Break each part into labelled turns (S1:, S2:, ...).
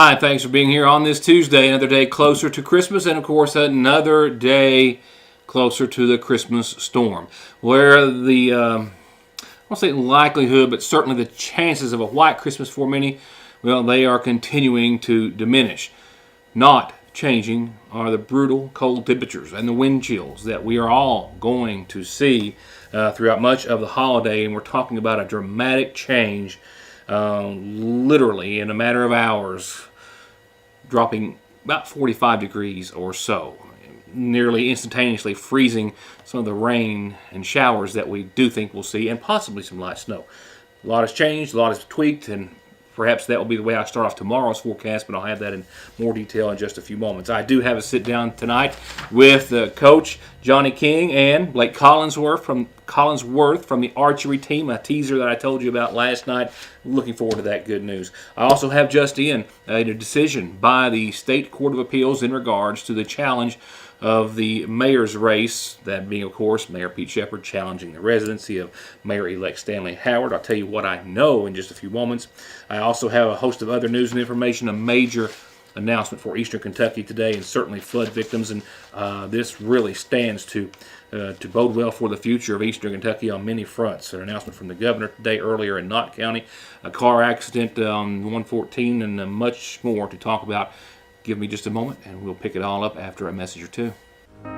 S1: Hi, thanks for being here on this Tuesday, another day closer to Christmas, and of course another day closer to the Christmas storm, where the, I won't say likelihood, but certainly the chances of a white Christmas for many, well, they are continuing to diminish. Not changing are the brutal cold temperatures and the wind chills that we are all going to see throughout much of the holiday, and we're talking about a dramatic change, literally in a matter of hours, dropping about 45 degrees or so, nearly instantaneously freezing some of the rain and showers that we do think we'll see, and possibly some light snow. A lot has changed, a lot has tweaked, and perhaps that will be the way I start off tomorrow's forecast, but I'll have that in more detail in just a few moments. I do have a sit down tonight with Coach Johnny King and Blake Collinsworth from the archery team, a teaser that I told you about last night. Looking forward to that good news. I also have just in a decision by the State Court of Appeals in regards to the challenge of the mayor's race, that being, of course, Mayor Pete Shepard challenging the residency of Mayor-elect Stanley Howard. I'll tell you what I know in just a few moments. I also have a host of other news and information, a major announcement for Eastern Kentucky today, and certainly flood victims, and this really stands to bode well for the future of Eastern Kentucky on many fronts. An announcement from the governor today earlier in Knott County, a car accident on 114, and much more to talk about. Give me just a moment, and we'll pick it all up after a message or two.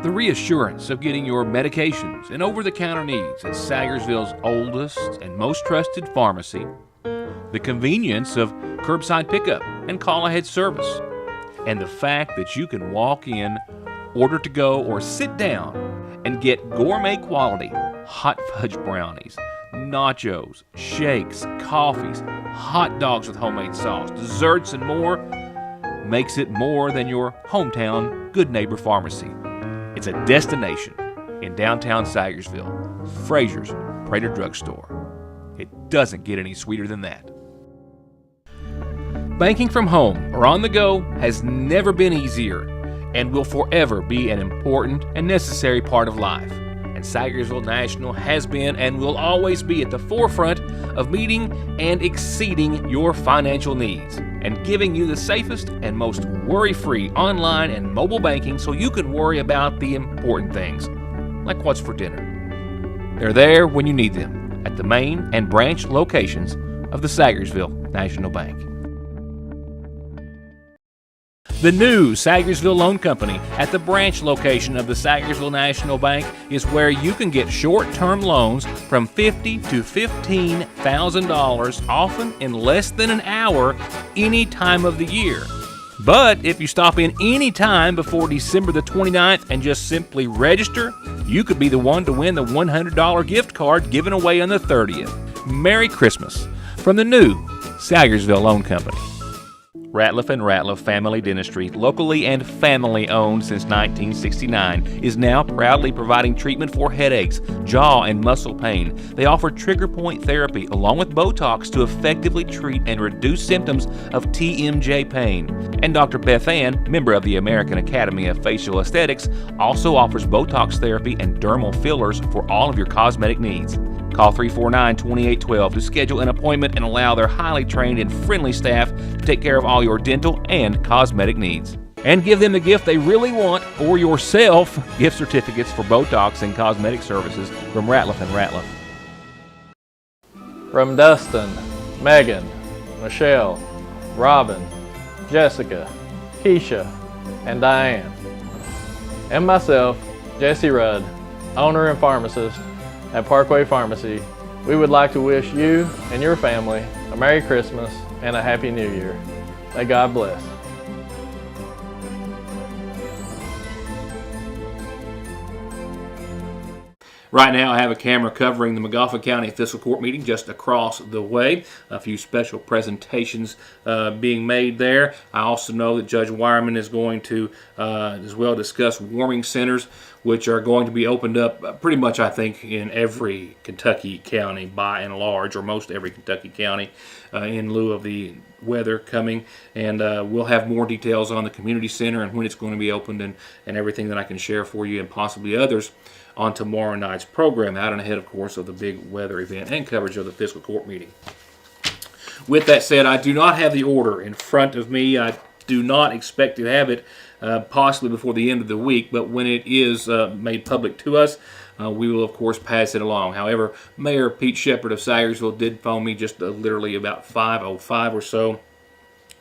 S2: The reassurance of getting your medications and over-the-counter needs at Sagersville's oldest and most trusted pharmacy, the convenience of curbside pickup and call-ahead service, and the fact that you can walk in, order to go, or sit down and get gourmet quality hot fudge brownies, nachos, shakes, coffees, hot dogs with homemade sauce, desserts, and more makes it more than your hometown good neighbor pharmacy. It's a destination in downtown Sagersville, Fraser's Prater Drugstore. It doesn't get any sweeter than that. Banking from home or on the go has never been easier and will forever be an important and necessary part of life. And Sagersville National has been and will always be at the forefront of meeting and exceeding your financial needs and giving you the safest and most worry-free online and mobile banking so you can worry about the important things, like what's for dinner. They're there when you need them at the main and branch locations of the Sagersville National Bank. The new Sagersville Loan Company at the branch location of the Sagersville National Bank is where you can get short-term loans from $50,000 to $15,000, often in less than an hour, any time of the year. But if you stop in any time before December the 29th and just simply register, you could be the one to win the $100 gift card given away on the 30th. Merry Christmas from the new Sagersville Loan Company. Ratliff & Ratliff Family Dentistry, locally and family-owned since 1969, is now proudly providing treatment for headaches, jaw and muscle pain. They offer trigger point therapy along with Botox to effectively treat and reduce symptoms of TMJ pain. And Dr. Beth Ann, member of the American Academy of Facial Aesthetics, also offers Botox therapy and dermal fillers for all of your cosmetic needs. Call 349-2812 to schedule an appointment and allow their highly trained and friendly staff to take care of all your dental and cosmetic needs. And give them the gift they really want, or yourself, gift certificates for Botox and cosmetic services from Ratliff & Ratliff.
S3: From Dustin, Megan, Michelle, Robin, Jessica, Keisha, and Diane, and myself, Jesse Rudd, owner and pharmacist at Parkway Pharmacy, we would like to wish you and your family a Merry Christmas and a Happy New Year. May God bless.
S1: Right now I have a camera covering the Montgomery County Fiscal Court meeting just across the way. A few special presentations being made there. I also know that Judge Wireman is going to as well discuss warming centers, which are going to be opened up pretty much, I think, in every Kentucky county by and large, or most every Kentucky county, in lieu of the weather coming. And we'll have more details on the community center and when it's going to be opened, and everything that I can share for you, and possibly others, on tomorrow night's program, out and ahead, of course, of the big weather event and coverage of the fiscal court meeting. With that said, I do not have the order in front of me. I do not expect to have it possibly before the end of the week, but when it is made public to us, we will, of course, pass it along. However, Mayor Pete Shepard of Sayersville did phone me just literally about 5:05 or so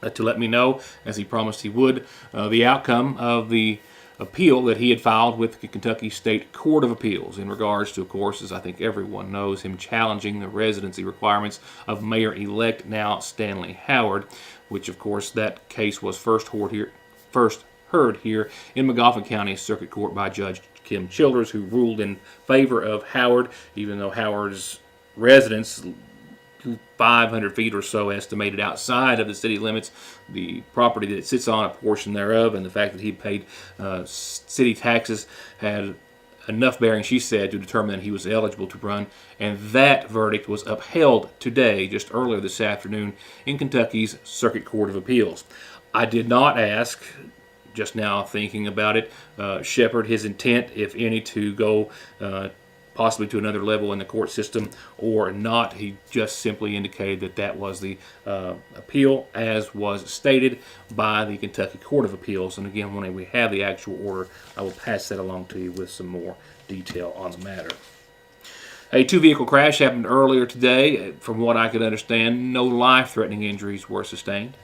S1: to let me know, as he promised he would, the outcome of the appeal that he had filed with the Kentucky State Court of Appeals in regards to, of course, as I think everyone knows, him challenging the residency requirements of Mayor-elect now Stanley Howard, which, of course, that case was first heard here in Magoffin County Circuit Court by Judge Kim Childers, who ruled in favor of Howard, even though Howard's residence 500 feet or so estimated outside of the city limits, the property that it sits on, a portion thereof, and the fact that he paid city taxes had enough bearing, she said, to determine that he was eligible to run. And that verdict was upheld today, just earlier this afternoon, in Kentucky's Circuit Court of Appeals. I did not ask, just now thinking about it, Shepard his intent, if any, to go possibly to another level in the court system or not. He just simply indicated that that was the appeal as was stated by the Kentucky Court of Appeals. And again, when we have the actual order, I will pass that along to you with some more detail on the matter. A two-vehicle crash happened earlier today. From what I could understand, no life-threatening injuries were sustained.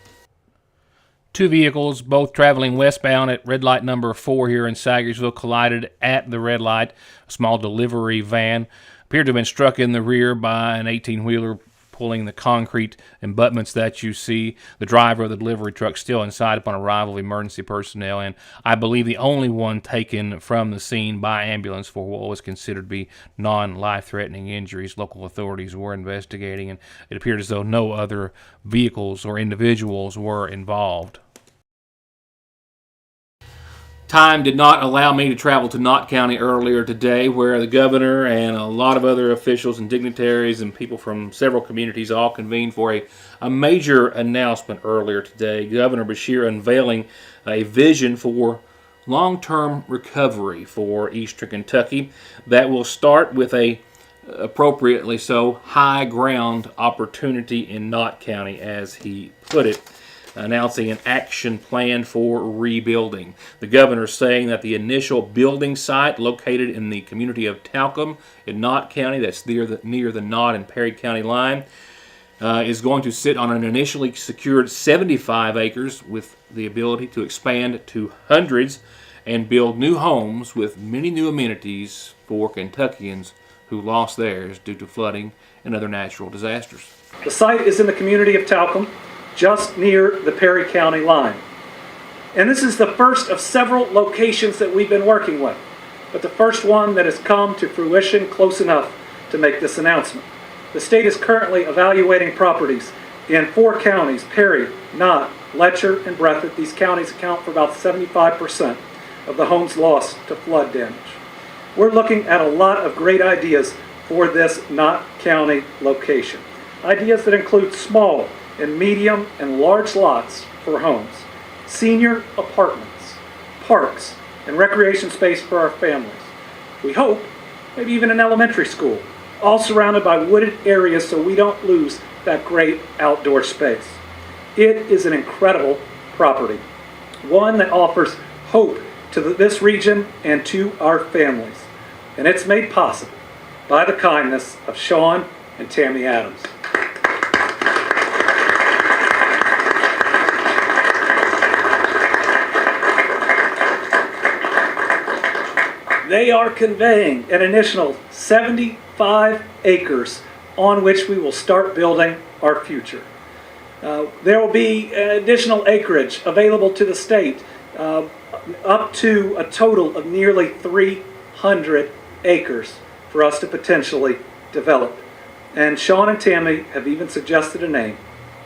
S2: Two vehicles, both traveling westbound at red light number 4 here in Sayersville, collided at the red light. A small delivery van appeared to have been struck in the rear by an 18-wheeler pulling the concrete embutments that you see. The driver of the delivery truck still inside upon arrival of emergency personnel, and I believe the only one taken from the scene by ambulance for what was considered to be non-life-threatening injuries. Local authorities were investigating, and it appeared as though no other vehicles or individuals were involved.
S1: Time did not allow me to travel to Knott County earlier today, where the governor and a lot of other officials and dignitaries and people from several communities all convened for a major announcement earlier today. Governor Beshear unveiling a vision for long-term recovery for Eastern Kentucky that will start with a, appropriately so, high ground opportunity in Knott County, as he put it, announcing an action plan for rebuilding. The governor saying that the initial building site located in the community of Talcum in Knott County, that's near the Knott and Perry County line, is going to sit on an initially secured 75 acres with the ability to expand to hundreds and build new homes with many new amenities for Kentuckians who lost theirs due to flooding and other natural disasters.
S4: The site is in the community of Talcum, just near the Perry County line. And this is the first of several locations that we've been working with, but the first one that has come to fruition close enough to make this announcement. The state is currently evaluating properties in 4 counties, Perry, Knott, Letcher, and Breathitt. These counties account for about 75% of the homes lost to flood damage. We're looking at a lot of great ideas for this Knott County location. Ideas that include small and medium and large lots for homes, senior apartments, parks, and recreation space for our families. We hope maybe even an elementary school, all surrounded by wooded areas so we don't lose that great outdoor space. It is an incredible property, one that offers hope to this region and to our families. And it's made possible by the kindness of Sean and Tammy Adams. They are conveying an additional 75 acres on which we will start building our future. There will be additional acreage available to the state, up to a total of nearly 300 acres for us to potentially develop. And Sean and Tammy have even suggested a name,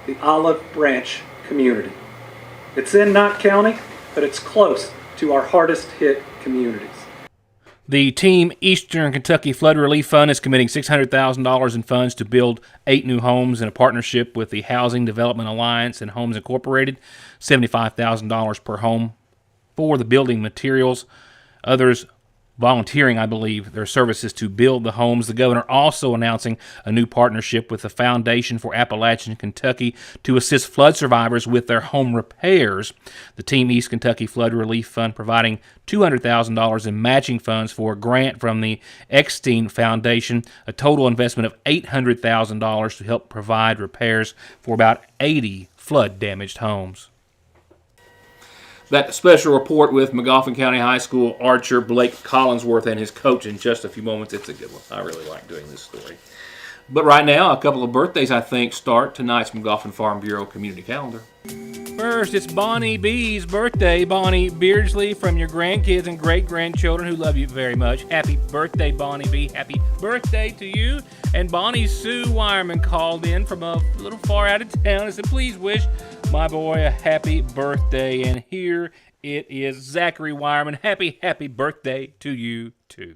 S4: the Olive Branch Community. It's in Knott County, but it's close to our hardest hit communities.
S2: The Team Eastern Kentucky Flood Relief Fund is committing $600,000 in funds to build 8 new homes in a partnership with the Housing Development Alliance and Homes Incorporated, $75,000 per home for the building materials. Others volunteering, I believe, their services to build the homes. The governor also announcing a new partnership with the Foundation for Appalachian Kentucky to assist flood survivors with their home repairs. The Team East Kentucky Flood Relief Fund providing $200,000 in matching funds for a grant from the Eckstein Foundation, a total investment of $800,000 to help provide repairs for about 80 flood-damaged homes. That special report with Magoffin County High School archer Blake Collinsworth and his coach in just a few moments. It's a good one. I really like doing this story. But right now, a couple of birthdays, I think, start tonight's Magoffin Farm Bureau community calendar. First, it's Bonnie B's birthday. Bonnie Beardsley, from your grandkids and great-grandchildren who love you very much. Happy birthday, Bonnie B. Happy birthday to you. And Bonnie Sue Wireman called in from a little far out of town and said, please wish my boy a happy birthday. And here it is, Zachary Wireman. Happy birthday to you, too.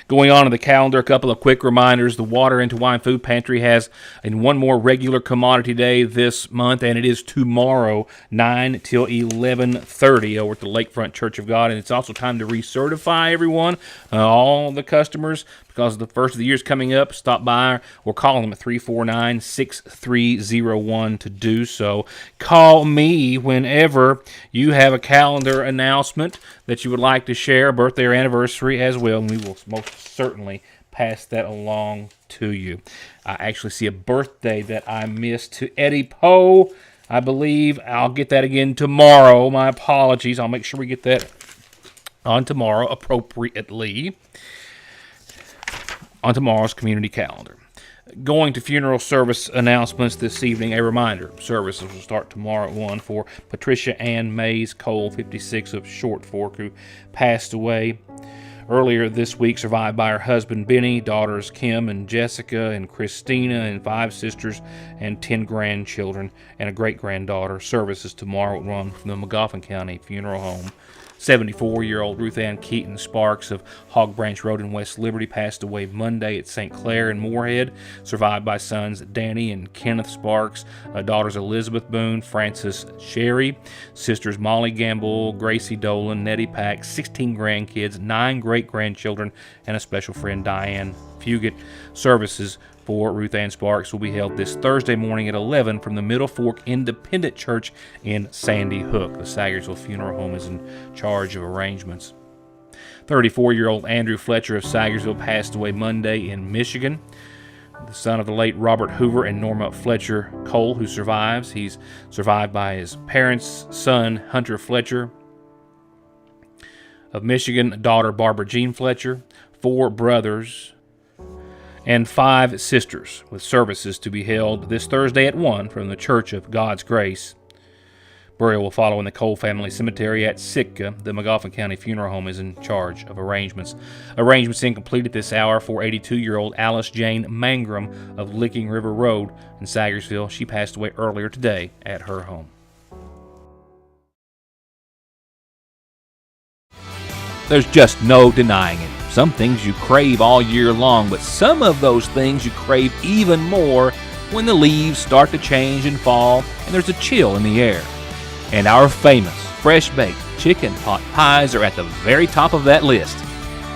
S2: Going on in the calendar, a couple of quick reminders. The Water into Wine Food Pantry has one more regular commodity day this month, and it is tomorrow, 9 till 11:30 over at the Lakefront Church of God. And it's also time to recertify everyone, all the customers, because the first of the year is coming up. Stop by or call them at 349-6301 to do so. Call me whenever you have a calendar announcement that you would like to share, a birthday or anniversary as well, and we will most certainly pass that along to you. I actually see a birthday that I missed to Eddie Poe. I believe I'll get that again tomorrow. My apologies. I'll make sure we get that on tomorrow appropriately on tomorrow's community calendar. Going to funeral service announcements this evening, a reminder, services will start tomorrow at 1 for Patricia Ann Mays Cole, 56, of Short Fork, who passed away earlier this week, survived by her husband Benny, daughters Kim and Jessica and Christina, and 5 sisters and 10 grandchildren and a great-granddaughter. Services tomorrow at 1 from the Magoffin County Funeral Home. 74-year-old Ruth Ann Keaton Sparks of Hog Branch Road in West Liberty passed away Monday at St. Clair in Moorhead, survived by sons Danny and Kenneth Sparks, daughters Elizabeth Boone, Frances Sherry, sisters Molly Gamble, Gracie Dolan, Nettie Pack, 16 grandkids, 9 great-grandchildren, and a special friend, Diane Fugit. Services for Ruth Ann Sparks will be held this Thursday morning at 11 from the Middle Fork Independent Church in Sandy Hook. The Sagersville Funeral Home is in charge of arrangements. 34-year-old Andrew Fletcher of Sagersville passed away Monday in Michigan. The son of the late Robert Hoover and Norma Fletcher Cole, who survives. He's survived by his parents' son, Hunter Fletcher of Michigan, daughter Barbara Jean Fletcher, 4 brothers, and 5 sisters, with services to be held this Thursday at 1 from the Church of God's Grace. Burial will follow in the Cole Family Cemetery at Sitka. The Magoffin County Funeral Home is in charge of arrangements. Arrangements incomplete at this hour for 82-year-old Alice Jane Mangrum of Licking River Road in Sagersville. She passed away earlier today at her home. There's just no denying it. Some things you crave all year long, but some of those things you crave even more when the leaves start to change and fall and there's a chill in the air. And our famous fresh-baked chicken pot pies are at the very top of that list.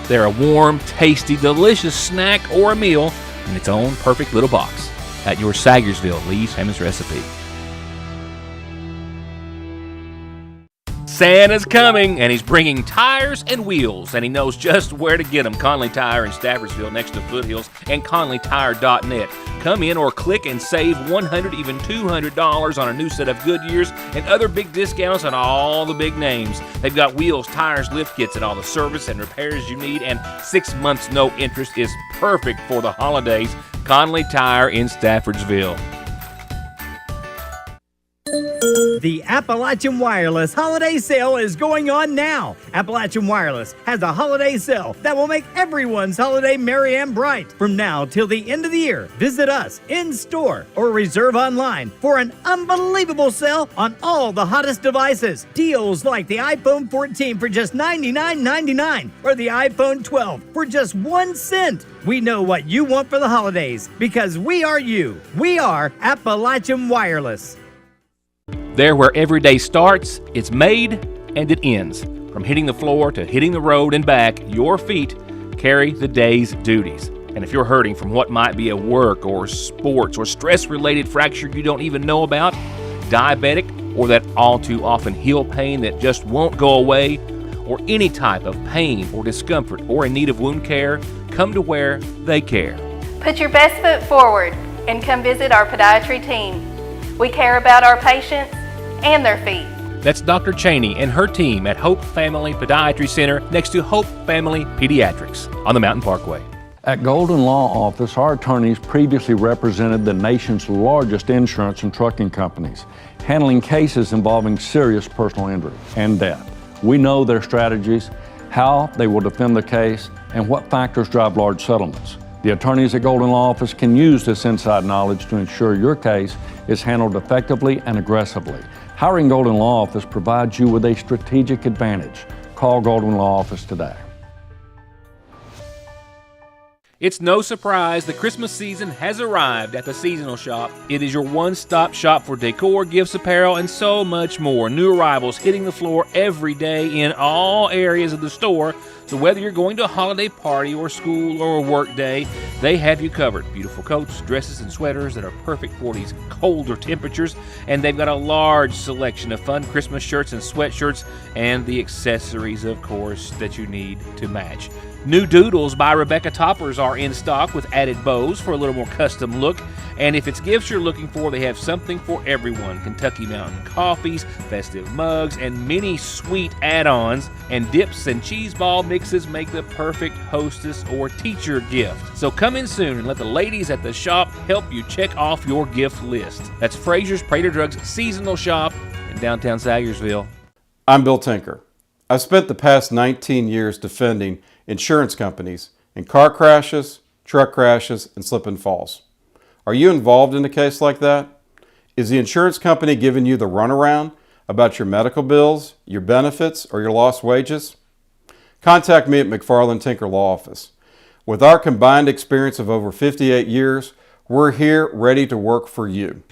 S2: They're a warm, tasty, delicious snack or a meal in its own perfect little box at your Sagersville Lee's Famous Recipe. Santa's coming, and he's bringing tires and wheels, and he knows just where to get them. Conley Tire in Staffordsville next to Foothills and ConleyTire.net. Come in or click and save $100, even $200 on a new set of Goodyears and other big discounts on all the big names. They've got wheels, tires, lift kits, and all the service and repairs you need, and 6 months no interest is perfect for the holidays. Conley Tire in Staffordsville.
S5: The Appalachian Wireless Holiday Sale is going on now. Appalachian Wireless has a holiday sale that will make everyone's holiday merry and bright. From now till the end of the year, visit us in-store or reserve online for an unbelievable sale on all the hottest devices. Deals like the iPhone 14 for just $99.99 or the iPhone 12 for just 1 cent. We know what you want for the holidays because we are you. We are Appalachian Wireless.
S2: There where every day starts, it's made, and it ends. From hitting the floor to hitting the road and back, your feet carry the day's duties. And if you're hurting from what might be a work or sports or stress-related fracture you don't even know about, diabetic, or that all too often heel pain that just won't go away, or any type of pain or discomfort or in need of wound care, come to where they care.
S6: Put your best foot forward and come visit our podiatry team. We care about our patients and their feet.
S2: That's Dr. Cheney and her team at Hope Family Podiatry Center next to Hope Family Pediatrics on the Mountain Parkway.
S7: At Golden Law Office, our attorneys previously represented the nation's largest insurance and trucking companies, handling cases involving serious personal injury and death. We know their strategies, how they will defend the case, and what factors drive large settlements. The attorneys at Golden Law Office can use this inside knowledge to ensure your case is handled effectively and aggressively. Hiring Golden Law Office provides you with a strategic advantage. Call Golden Law Office today.
S2: It's no surprise the Christmas season has arrived at the Seasonal Shop. It is your one-stop shop for decor, gifts, apparel, and so much more. New arrivals hitting the floor every day in all areas of the store. So whether you're going to a holiday party or school or a work day, they have you covered. Beautiful coats, dresses, and sweaters that are perfect for these colder temperatures. And they've got a large selection of fun Christmas shirts and sweatshirts and the accessories, of course, that you need to match. New doodles by Rebecca Toppers are in stock with added bows for a little more custom look. And if it's gifts you're looking for, they have something for everyone. Kentucky Mountain coffees, festive mugs, and many sweet add-ons. And dips and cheese ball mixes make the perfect hostess or teacher gift. So come in soon and let the ladies at the shop help you check off your gift list. That's Fraser's Prater Drugs Seasonal Shop in downtown Sayersville.
S8: I'm Bill Tinker. I've spent the past 19 years defending insurance companies in car crashes, truck crashes, and slip and falls. Are you involved in a case like that? Is the insurance company giving you the runaround about your medical bills, your benefits, or your lost wages? Contact me at McFarland Tinker Law Office. With our combined experience of over 58 years, we're here ready to work for you.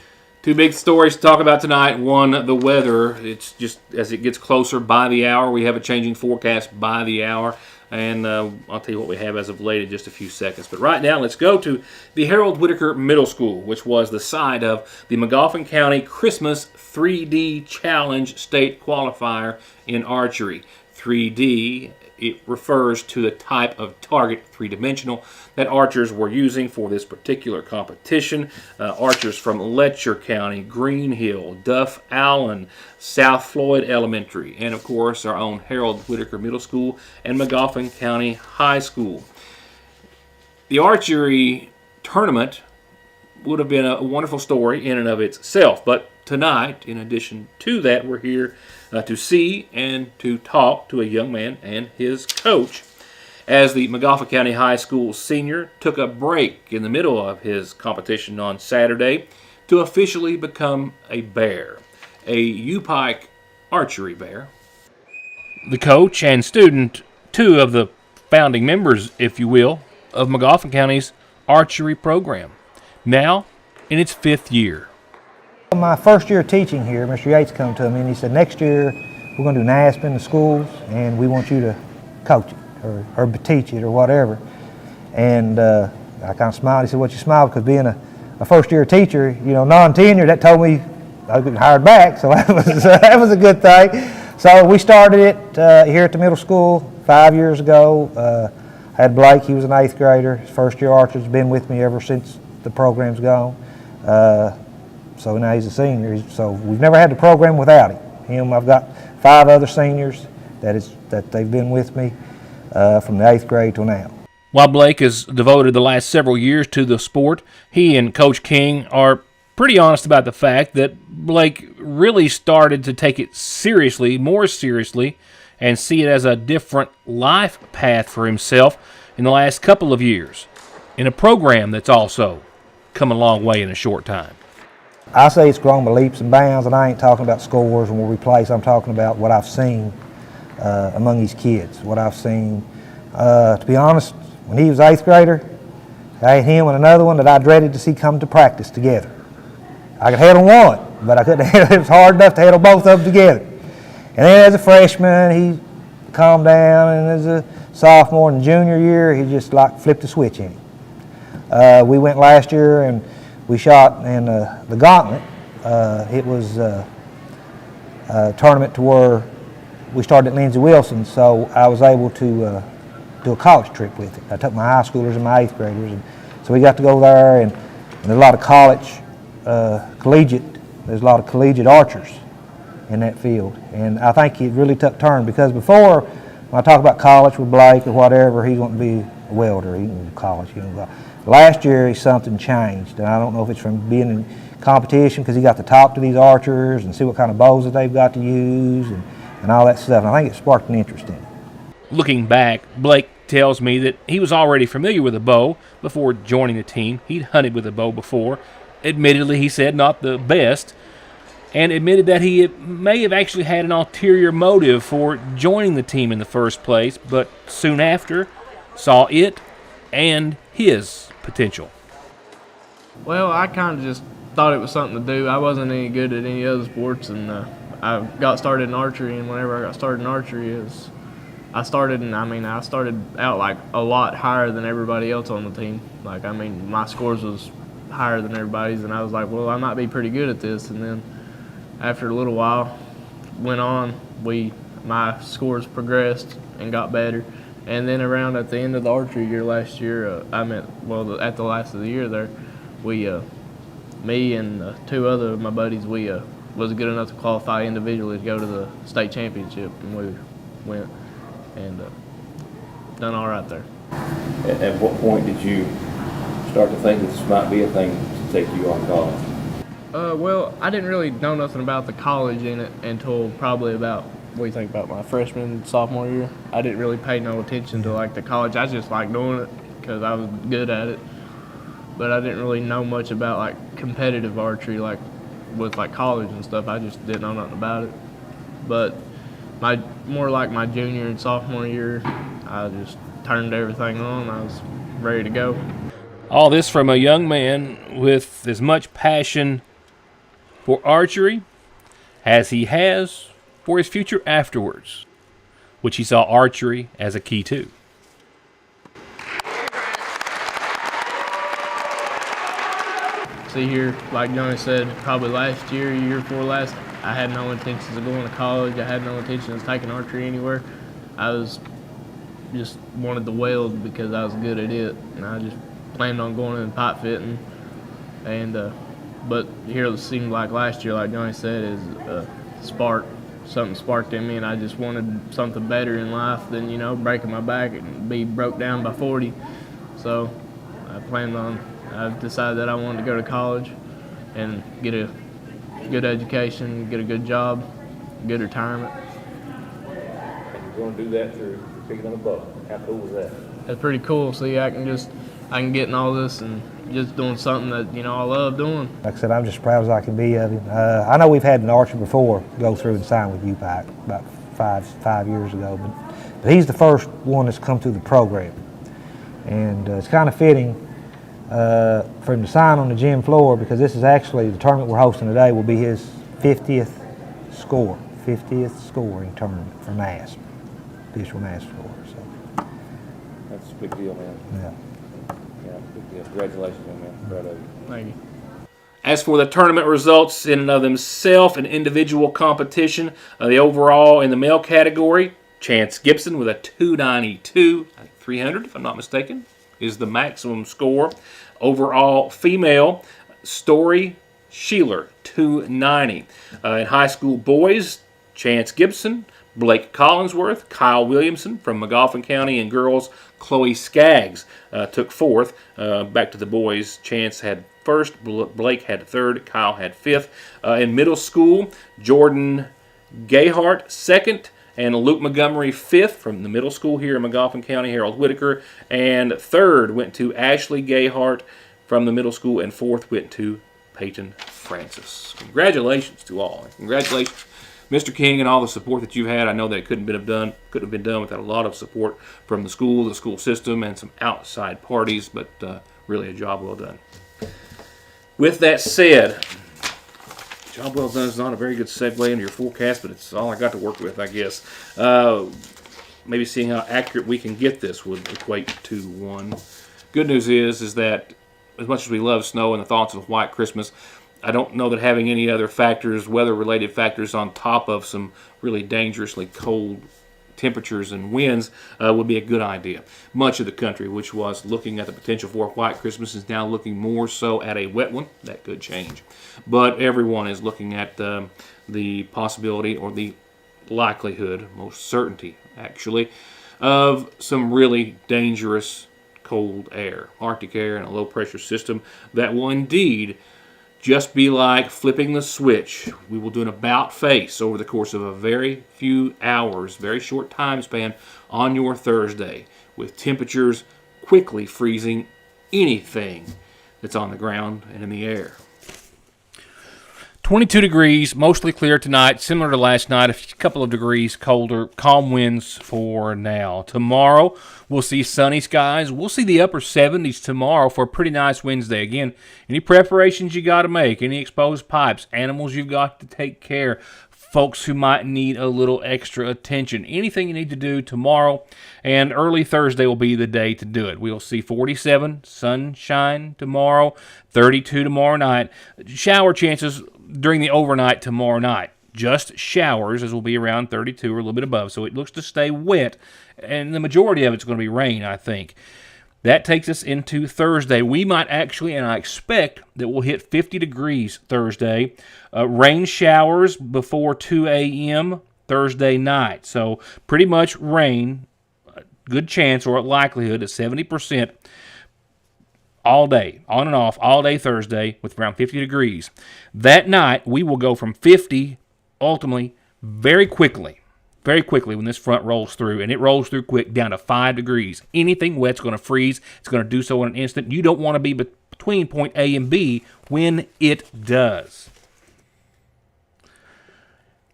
S1: Two big stories to talk about tonight. One, the weather. It's just as it gets closer by the hour. We have a changing forecast by the hour. And I'll tell you what we have as of late in just a few seconds. But right now, let's go to the Harold Whitaker Middle School, which was the site of the Magoffin County Christmas 3D Challenge State Qualifier in archery. 3D, it refers to the type of target, three-dimensional, that archers were using for this particular competition. Archers from Letcher County, Green Hill, Duff Allen, South Floyd Elementary, and of course our own Harold Whitaker Middle School and Magoffin County High School. The archery tournament would have been a wonderful story in and of itself, but tonight, in addition to that, we're here to see and to talk to a young man and his coach, as the Magoffin County High School senior took a break in the middle of his competition on Saturday to officially become a bear, a U-Pike archery bear.
S2: The coach and student, two of the founding members, if you will, of Magoffin County's archery program, now in its 5th year.
S9: My first year teaching here, Mr. Yates came to me and he said, next year we're going to do NASP in the schools and we want you to coach it or teach it or whatever. And I kind of smiled. He said, what you smile? Because being a first year teacher, you know, non-tenured, that told me I was getting hired back, so that was a good thing. So we started it here at the middle school 5 years ago. I had Blake, he was an 8th grader. His first year archer's been with me ever since the program's gone. So now he's a senior. So we've never had the program without him. I've got 5 other seniors that they've been with me from the 8th grade till now.
S2: While Blake has devoted the last several years to the sport, he and Coach King are pretty honest about the fact that Blake really started to take it seriously, more seriously, and see it as a different life path for himself in the last couple of years, in a program that's also come a long way in a short time.
S9: I say it's grown by leaps and bounds, and I ain't talking about scores and where we place. I'm talking about what I've seen among these kids, what I've seen. To be honest, when he was 8th grader, I had him and another one that I dreaded to see come to practice together. I could handle one, but I couldn't handle it. It was hard enough to handle both of them together. And then as a freshman, calmed down, and as a sophomore and junior year, he just like flipped a switch in him. We went last year and we shot in the gauntlet. It was a tournament to where we started at Lindsey Wilson, so I was able to do a college trip with it. I took my high schoolers and my 8th graders, and so we got to go there, and there's a lot of there's a lot of collegiate archers in that field, and I think it really took turn, because before, when I talk about college with Blake or whatever, he's going to be a welder, he can go to college, he can go. Last year, something changed, and I don't know if it's from being in competition, because he got to talk to these archers and see what kind of bows that they've got to use and all that stuff, and I think it sparked an interest in it.
S2: Looking back, Blake tells me that he was already familiar with a bow before joining the team. He'd hunted with a bow before. Admittedly, he said, not the best, and admitted that he may have actually had an ulterior motive for joining the team in the first place, but soon after saw it and his potential.
S3: Well, I kind of just thought it was something to do. I wasn't any good at any other sports, and I got started in archery, and whenever I got started in archery, I started out like a lot higher than everybody else on the team. Like, I mean, my scores was higher than everybody's, and I was like, well, I might be pretty good at this. And then after a little while went on, my scores progressed and got better. And then around at the end of the archery year last year, at the last of the year there, me and 2 other of my buddies, we was good enough to qualify individually to go to the state championship, and we went and done all right there.
S1: At what point did you start to think that this might be a thing to take you on college?
S3: Well, I didn't really know nothing about the college in it until probably about, what do you think, about my freshman, sophomore year? I didn't really pay no attention to like the college. I just liked doing it because I was good at it. But I didn't really know much about like competitive archery, like with like college and stuff. I just didn't know nothing about it. But more like my junior and sophomore year, I just turned everything on. I was ready to go.
S2: All this from a young man with as much passion for archery as he has for his future afterwards, which he saw archery as a key to.
S3: See here, like Johnny said, probably last year, year before last, I had no intentions of going to college. I had no intentions of taking archery anywhere. I was just wanted to weld because I was good at it, and I just planned on going in pipe fitting. And but here it seemed like last year, like Johnny said, is something sparked in me, and I just wanted something better in life than, you know, breaking my back and be broke down by 40. So I decided that I wanted to go to college and get a good education, get a good job, good retirement.
S1: And you're going to do that through picking up a bow. How cool was that?
S3: That's pretty cool. See, I can get in all this and just doing something that, you know, I love doing.
S9: Like I said, I'm just as proud as I can be of him. I know we've had an archer before go through and sign with UPAC about five years ago, but he's the first one that's come through the program. And it's kind of fitting for him to sign on the gym floor, because this is actually, the tournament we're hosting today will be his 50th scoring tournament for NASP, official NASP score. So
S1: that's a big deal, man. Yeah, big deal. Congratulations, man. Proud of you.
S3: Thank you.
S1: As for the tournament results in and of themselves, an individual competition, the overall in the male category, Chance Gibson with a 292, 300 if I'm not mistaken, is the maximum score. Overall female, Story Sheeler, 290. In high school boys, Chance Gibson, Blake Collinsworth, Kyle Williamson from McGoffin County, and girls, Chloe Skaggs took fourth. Back to the boys, Chance had first, Blake had third, Kyle had fifth. In middle school, Jordan Gayhart second, and Luke Montgomery fifth from the middle school here in McGoffin County, Harold Whitaker. And third went to Ashley Gayhart from the middle school, and fourth went to Peyton Francis. Congratulations to all. Congratulations, Mr. King, and all the support that you've had. I know that it couldn't have been done without a lot of support from the school system, and some outside parties, but really a job well done. With that said, job well done is not a very good segue into your forecast, but it's all I got to work with, I guess. maybe seeing how accurate we can get this would equate to one. Good news is that as much as we love snow and the thoughts of White Christmas, I don't know that having any other factors, weather-related factors, on top of some really dangerously cold temperatures and winds would be a good idea. Much of the country, which was looking at the potential for a White Christmas, is now looking more so at a wet one. That could change. But everyone is looking at the possibility, or the likelihood, most certainty actually, of some really dangerous cold air, Arctic air, and a low-pressure system that will indeed just be like flipping the switch. We will do an about face over the course of a very few hours, very short time span on your Thursday, with temperatures quickly freezing anything that's on the ground and in the air.
S2: 22 degrees, mostly clear tonight, similar to last night, a couple of degrees colder, calm winds for now. Tomorrow, we'll see sunny skies. We'll see the upper 70s tomorrow for a pretty nice Wednesday. Again, any preparations you got to make, any exposed pipes, animals you've got to take care, folks who might need a little extra attention, anything you need to do tomorrow, and early Thursday will be the day to do it. We'll see 47, sunshine tomorrow, 32 tomorrow night, shower chances during the overnight tomorrow night. Just showers, as will be around 32 or a little bit above, so it looks to stay wet, and the majority of it's going to be rain, I think. That takes us into Thursday. We might actually, and I expect that we'll hit 50 degrees Thursday. Rain showers before 2 a.m. Thursday night. So pretty much rain, good chance or likelihood at 70% all day, on and off, all day Thursday with around 50 degrees. That night, we will go from 50, ultimately, very quickly when this front rolls through, and it rolls through quick, down to 5 degrees. Anything wet's going to freeze. It's going to do so in an instant. You don't want to be between point A and B when it does.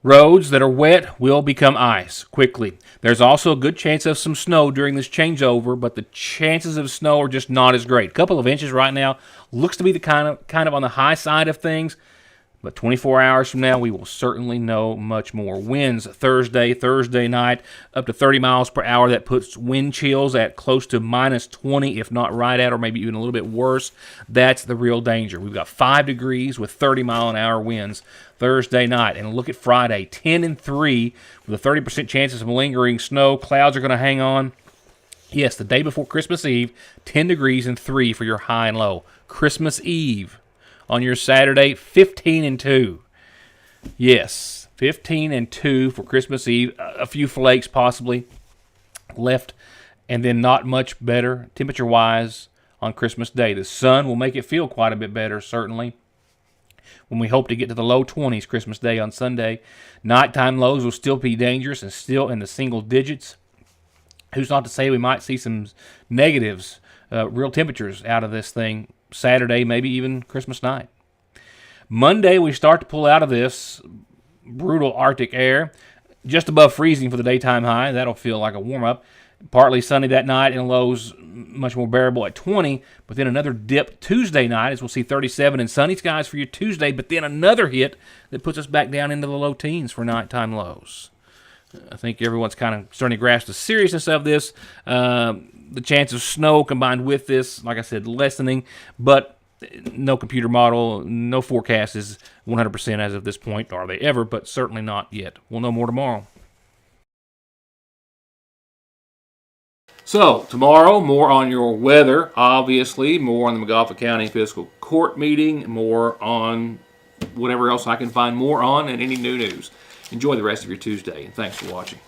S2: Roads that are wet will become ice quickly. There's also a good chance of some snow during this changeover, but the chances of snow are just not as great. A couple of inches right now looks to be the kind of on the high side of things. But 24 hours from now, we will certainly know much more. Winds Thursday night, up to 30 miles per hour. That puts wind chills at close to minus 20, if not right at, or maybe even a little bit worse. That's the real danger. We've got 5 degrees with 30-mile-an-hour winds Thursday night. And look at Friday, 10 and 3 with a 30% chance of some lingering snow. Clouds are going to hang on. Yes, the day before Christmas Eve, 10 degrees and 3 for your high and low. Christmas Eve on your Saturday, 15 and 2. Yes, 15 and 2 for Christmas Eve. A few flakes possibly left, and then not much better temperature-wise on Christmas Day. The sun will make it feel quite a bit better, certainly, when we hope to get to the low 20s Christmas Day on Sunday. Nighttime lows will still be dangerous and still in the single digits. Who's not to say we might see some negatives, real temperatures out of this thing Saturday, maybe even Christmas night. Monday, we start to pull out of this brutal Arctic air, just above freezing for the daytime high. That'll feel like a warm-up. Partly sunny that night and lows much more bearable at 20, but then another dip Tuesday night as we'll see 37 and sunny skies for your Tuesday, but then another hit that puts us back down into the low teens for nighttime lows. I think everyone's kind of starting to grasp the seriousness of this. The chance of snow combined with this, like I said, lessening, but no computer model, no forecast is 100% as of this point. Are they ever? But certainly not yet. We'll know more tomorrow.
S1: So, tomorrow, more on your weather, obviously, more on the McGoffin County Fiscal Court meeting, more on whatever else I can find more on, and any new news. Enjoy the rest of your Tuesday, and thanks for watching.